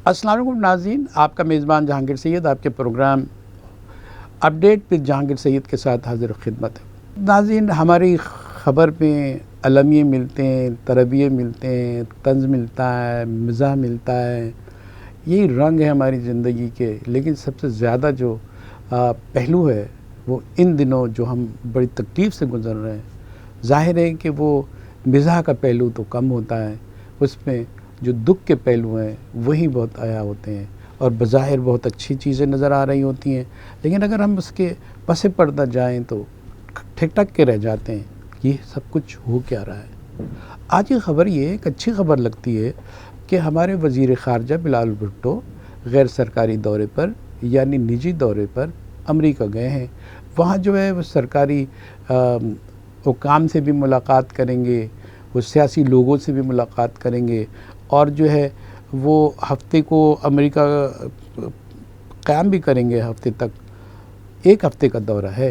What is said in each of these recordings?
अस्सलाम वालेकुम नाज़रीन, आपका मेज़बान जहांगीर सैयद आपके programme update with Jahangir Syed के साथ हाज़िर खिदमत है। नाज़रीन, हमारी ख़बर में अलमिए मिलते हैं, तरबिये मिलते हैं, तंज़ मिलता है, मज़ाह मिलता है, यही रंग है हमारी ज़िंदगी के। लेकिन सबसे ज़्यादा जो पहलू है वो इन दिनों जो हम बड़ी तकलीफ़ से गुज़र रहे हैं, ज़ाहिर है कि वो मिज़ाह का पहलू तो कम होता है, उसमें जो दुख के पहलू हैं वही बहुत आया होते हैं और बज़ाहिर बहुत अच्छी चीज़ें नज़र आ रही होती हैं, लेकिन अगर हम उसके पसे पर्दा जाएँ तो ठिक-ठक के रह जाते हैं, ये सब कुछ हो क्या रहा है। आज की ख़बर ये एक अच्छी ख़बर लगती है कि हमारे वज़ीर ख़ारजा बिलावल भुट्टो गैर सरकारी दौरे पर यानी निजी दौरे पर अमेरिका गए हैं। वहाँ जो है वो सरकारी हुकाम से भी मुलाकात करेंगे, वो सियासी लोगों से भी मुलाकात करेंगे और जो है वो हफ़्ते को अमेरिका क़याम भी करेंगे हफ़्ते तक। 1 हफ़्ते का दौरा है।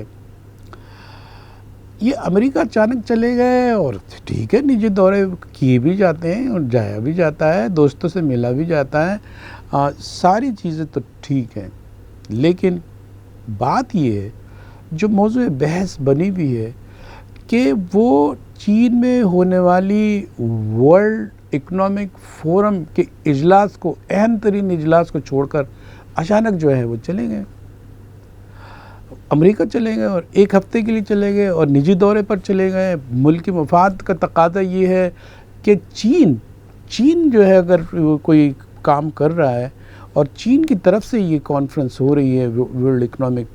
ये अमेरिका अचानक चले गए और ठीक है, निजी दौरे किए भी जाते हैं और जाया भी जाता है, दोस्तों से मिला भी जाता है, सारी चीज़ें तो ठीक हैं। लेकिन बात ये है, जो मौज़ूए बहस बनी हुई है कि वो चीन में होने वाली वर्ल्ड इकोनॉमिक फोरम के इजलास को, अहम तरीन इजलास को छोड़कर अचानक जो है वो चले गए, अमेरिका चले गए और 1 हफ़्ते के लिए चले गए और निजी दौरे पर चले गए। मुल्क के मफाद का तकाज़ा ये है कि चीन जो है अगर कोई काम कर रहा है और चीन की तरफ से ये कॉन्फ्रेंस हो रही है, वर्ल्ड इकोनॉमिक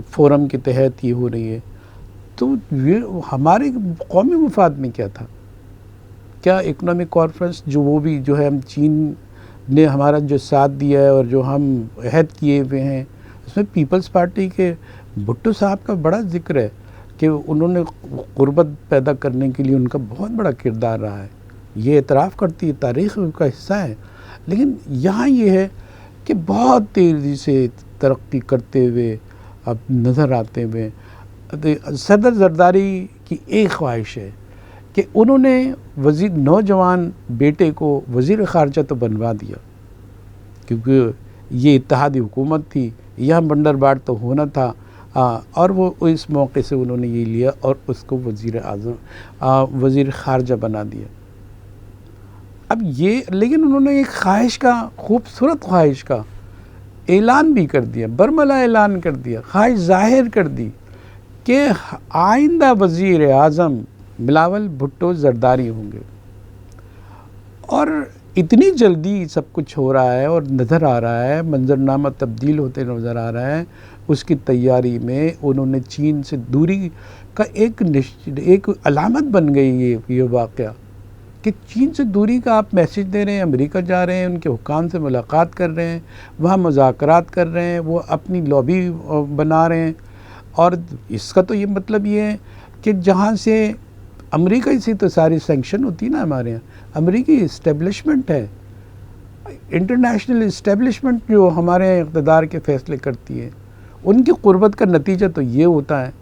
फोरम के तहत ये हो रही है, तो ये हमारे कौमी मफाद में क्या था? क्या इकोनॉमिक कॉन्फ्रेंस जो वो भी जो है हम चीन ने हमारा जो साथ दिया है और जो हम अहद किए हुए हैं, उसमें पीपल्स पार्टी के भुट्टो साहब का बड़ा ज़िक्र है कि उन्होंने ग़ुरबत पैदा करने के लिए उनका बहुत बड़ा किरदार रहा है। ये एतराफ़ करती है, तारीख़ का हिस्सा है। लेकिन यहाँ ये है कि बहुत तेज़ी से तरक्की करते हुए अब नज़र आते हुए सदर ज़रदारी की एक ख्वाहिश है कि उन्होंने नौजवान बेटे को वज़ीर ख़ारजा तो बनवा दिया, क्योंकि ये इत्तेहादी हुकूमत थी, यह बंदरबाट तो होना था, और वो इस मौके से उन्होंने ये लिया और उसको वज़ीर ख़ारजा बना दिया। अब ये लेकिन उन्होंने एक ख्वाहिश का, खूबसूरत ख्वाहिश का ऐलान भी कर दिया, बरमला ऐलान कर दिया, ख्वाहिश ज़ाहिर कर दी कि आइंदा वज़ीर आज़म बिलावल भुट्टो ज़रदारी होंगे। और इतनी जल्दी सब कुछ हो रहा है और नज़र आ रहा है, मंजरनामा तब्दील होते नज़र आ रहा है। उसकी तैयारी में उन्होंने चीन से दूरी का एक अलामत बन गई ये वाक़या कि चीन से दूरी का आप मैसेज दे रहे हैं, अमेरिका जा रहे हैं, उनके हुकाम से मुलाकात कर रहे हैं, वहाँ मुज़ाकरात कर रहे हैं, वो अपनी लॉबी बना रहे हैं। और इसका तो ये मतलब ये है कि जहाँ से अमेरिका से तो सारी सैंक्शन होती है ना, हमारे यहाँ अमेरिकी इस्टेब्लिशमेंट है, इंटरनेशनल इस्टेब्लिशमेंट जो हमारे इक़्तिदार के फ़ैसले करती है, उनकी क़ुर्बत का नतीजा तो ये होता है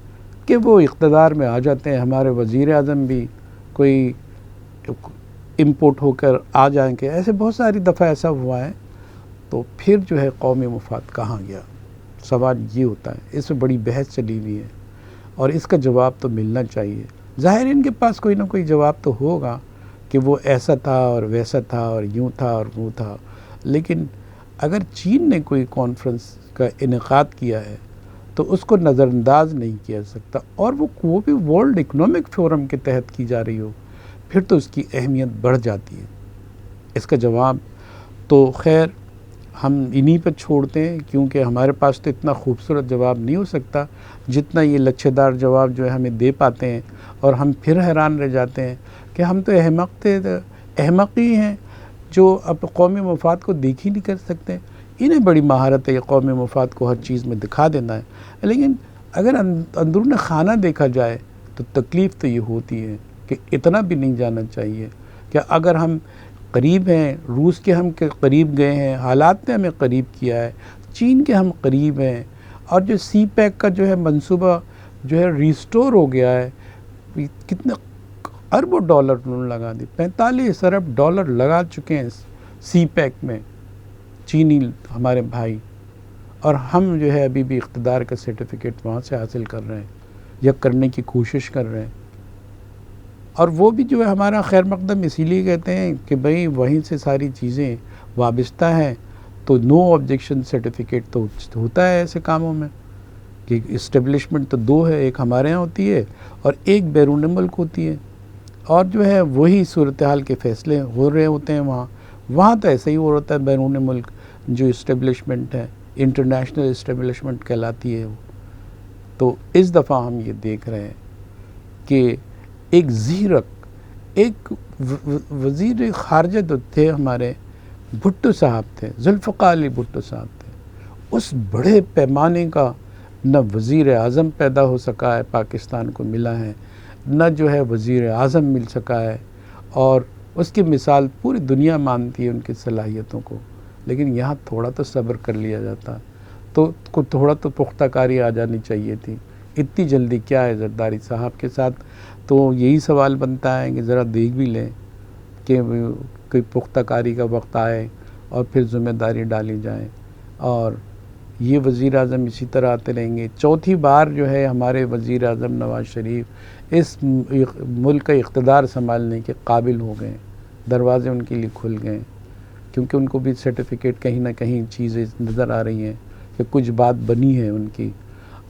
कि वो इक़्तिदार में आ जाते हैं। हमारे वज़ीर आज़म भी कोई इम्पोर्ट होकर आ जाएंगे, ऐसे बहुत सारी दफ़ा ऐसा हुआ है। तो फिर जो है कौमी मुफाद कहाँ गया, सवाल ये होता है। इसमें बड़ी बहस चली हुई है और इसका जवाब तो मिलना चाहिए। ज़ाहिर इनके पास कोई ना कोई जवाब तो होगा कि वो ऐसा था और वैसा था और यूँ था और वो था। लेकिन अगर चीन ने कोई कॉन्फ्रेंस का इनेकाद किया है तो उसको नज़रअंदाज नहीं किया जा सकता, और वो भी वर्ल्ड इकोनॉमिक फोरम के तहत की जा रही हो, फिर तो उसकी अहमियत बढ़ जाती है। इसका जवाब तो खैर हम इन्हीं पर छोड़ते हैं, क्योंकि हमारे पास तो इतना खूबसूरत जवाब नहीं हो सकता जितना ये लच्छेदार जवाब जो है हमें दे पाते हैं। और हम फिर हैरान रह जाते हैं कि हम तो अहमक ही हैं जो अब कौमी मफाद को देख ही नहीं कर सकते। इन्हें बड़ी महारत है कौमी मफाद को हर चीज़ में दिखा देना है। लेकिन अगर अंदरून खाना देखा जाए तो तकलीफ़ तो ये होती है कि इतना भी नहीं जाना चाहिए कि अगर हम करीब हैं, रूस के हम के करीब गए हैं, हालात ने हमें करीब किया है, चीन के हम करीब हैं, और जो CPEC का जो है मंसूबा जो है रिस्टोर हो गया है, कितने अरबों डॉलर उन्होंने लगा दी, $45 अरब लगा चुके हैं CPEC में। चीनी हमारे भाई, और हम जो है अभी भी इक़्तिदार का सर्टिफिकेट वहाँ से हासिल कर रहे हैं या करने की कोशिश कर रहे हैं। और वो भी जो है हमारा खैर मकदम इसीलिए कहते हैं कि भाई वहीं से सारी चीज़ें वाबस्ता हैं, तो नो ऑब्जेक्शन सर्टिफिकेट तो होता है ऐसे कामों में कि इस्टेब्लिशमेंट तो दो है, एक हमारे यहाँ होती है और एक बैरून मुल्क होती है, और जो है वही सूरत हाल के फ़ैसले हो रहे होते हैं वहाँ तो ऐसे ही हो रहा है। बैरून मुल्क जो इस्टेब्लिशमेंट है, इंटरनेशनल इस्टेब्लिशमेंट कहलाती है वो। तो इस दफ़ा हम ये देख रहे हैं कि एक ज़ीरक, एक वज़ीर ख़ारिजा तो थे हमारे, भुट्टो साहब थे, ज़ुल्फ़िकार अली भुट्टो साहब थे। उस बड़े पैमाने का न वज़ीर आज़म पैदा हो सका है, पाकिस्तान को मिला है, न जो है वज़ीर आज़म मिल सका है, और उसकी मिसाल पूरी दुनिया मानती है उनकी सलाहियतों को। लेकिन यहाँ थोड़ा तो सब्र कर लिया जाता, तो थोड़ा तो पुख्ताकारी आ जानी चाहिए थी। इतनी जल्दी क्या है ज़रदारी साहब के साथ? तो यही सवाल बनता है कि ज़रा देख भी लें कि कोई पुख्ताकारी का वक्त आए और फिर ज़िम्मेदारी डाली जाए। और ये वज़ीर आज़म इसी तरह आते रहेंगे। चौथी बार जो है हमारे वज़ीर आज़म नवाज़ शरीफ इस मुल्क का इक़्तिदार संभालने के काबिल हो गए, दरवाज़े उनके लिए खुल गए, क्योंकि उनको भी सर्टिफिकेट कहीं ना कहीं चीज़ें नज़र आ रही हैं कि कुछ बात बनी है उनकी।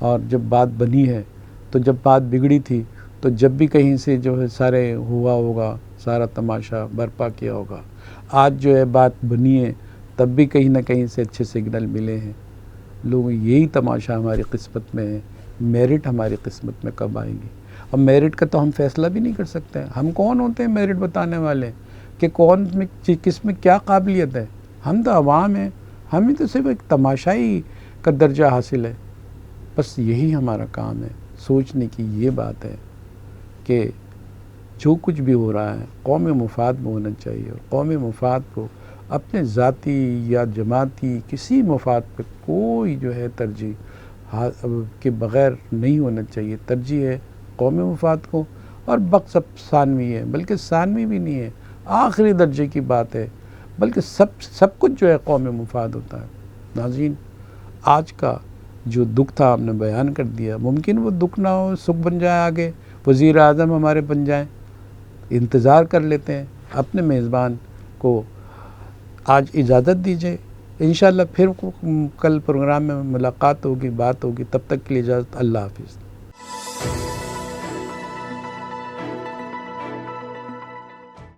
और जब बात बनी है तो जब बात बिगड़ी थी तो जब भी कहीं से जो है सारे हुआ होगा, सारा तमाशा बर्पा किया होगा। आज जो है बात बनी है तब भी कहीं ना कहीं से अच्छे सिग्नल मिले हैं। लोग यही तमाशा हमारी किस्मत में है, मेरिट हमारी किस्मत में कब आएगी? और मेरिट का तो हम फैसला भी नहीं कर सकते हैं। हम कौन होते हैं मेरिट बताने वाले कि कौन में किस में क्या काबिलियत है? हम तो अवाम हैं, हमें तो सिर्फ एक तमाशाई का दर्जा हासिल है। बस यही हमारा काम है। सोचने की ये बात है कि जो कुछ भी हो रहा है कौमी मुफाद में होना चाहिए, और कौमी मुफाद को अपने ज़ाती या जमाती किसी मुफाद पे कोई जो है तरजीह के बग़ैर नहीं होना चाहिए। तरजीह है कौमी मुफाद को, और बक सब सानवी है, बल्कि सानवी भी नहीं है, आखिरी दर्जे की बात है, बल्कि सब कुछ जो है कौमी मुफाद होता है। नाज़रीन, आज का जो दुख था हमने बयान कर दिया। मुमकिन वो दुख ना हो, सुख बन जाए, आगे वज़ीर आज़म हमारे बन जाएं। इंतज़ार कर लेते हैं। अपने मेज़बान को आज इजाज़त दीजिए। इंशाअल्लाह फिर कल प्रोग्राम में मुलाकात होगी, बात होगी। तब तक के लिए इजाज़त। अल्लाह हाफ़िज़।